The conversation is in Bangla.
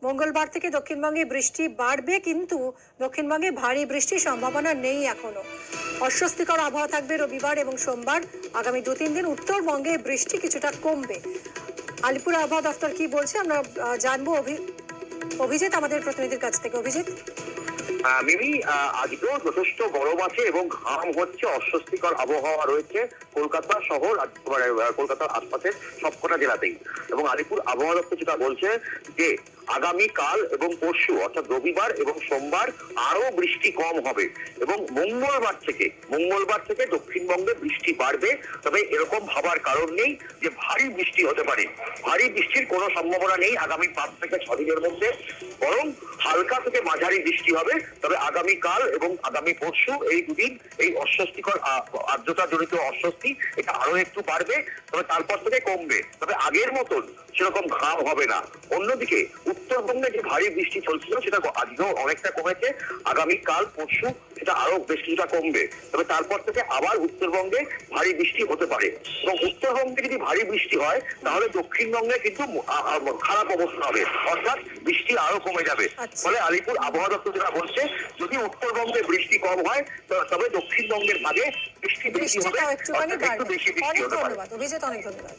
মঙ্গলবার থেকে দক্ষিণবঙ্গে বৃষ্টি বাড়বে, কিন্তু দক্ষিণবঙ্গে ভারী বৃষ্টির সম্ভাবনা নেই এখনো। অস্বস্তিকর আবহাওয়া থাকবে রবিবার এবং সোমবার। আগামী 2-3 দিন উত্তরবঙ্গে বৃষ্টি কিছুটা কমবে। আলিপুর আবহাওয়া দফতর কি বলছে আমরা জানবো অভিজিৎ আমাদের প্রতিনিধির কাছ থেকে। অভিজিৎ, মিমি, আজকেও যথেষ্ট গরম আছে এবং ঘাম হচ্ছে, অস্বস্তিকর আবহাওয়া রয়েছে কলকাতা শহর, কলকাতার আশপাশের সবকটা জেলাতেই। এবং আলিপুর আবহাওয়া দপ্তর যেটা বলছে যে আগামীকাল এবং পরশু অর্থাৎ রবিবার এবং সোমবার আরো বৃষ্টি কম হবে এবং মঙ্গলবার থেকে দক্ষিণবঙ্গে বৃষ্টি বাড়বে। তবে এরকম ভাবার কারণ নেই যে ভারী বৃষ্টি হতে পারে। ভারী বৃষ্টির কোনো সম্ভাবনা নেই আগামী 5 থেকে 6 দিনের মধ্যে, বরং হালকা থেকে মাঝারি বৃষ্টি হবে। তবে আগামীকাল এবং আগামী পরশু এই দুদিন এই অস্বস্তিকর আর্দ্রতা জনিত অস্বস্তি এটা আরো একটু বাড়বে, তবে তারপর থেকে কমবে। তবে আগের মতন সেরকম ঘাম হবে না। অন্যদিকে উত্তরবঙ্গে যে ভারী বৃষ্টি চলছিল সেটা আজকেও অনেকটা কমেছে। আগামীকাল পরশু সেটা আরো বেশ কিছুটা কমবে। তবে তারপর থেকে আবার উত্তরবঙ্গে ভারী বৃষ্টি হতে পারে এবং উত্তরবঙ্গে যদি ভারী বৃষ্টি হয় তাহলে দক্ষিণবঙ্গে কিন্তু খারাপ অবস্থা হবে, অর্থাৎ বৃষ্টি আরো কমে যাবে। ফলে আলিপুর আবহাওয়া দপ্তর যেটা বলছে, যদি উত্তরবঙ্গে বৃষ্টি কম হয় তবে দক্ষিণবঙ্গের ভাগে বৃষ্টি বেশি হবে, একটু বেশি বৃষ্টি হতে পারে। ধন্যবাদ অভিজিৎ, অনেক ধন্যবাদ।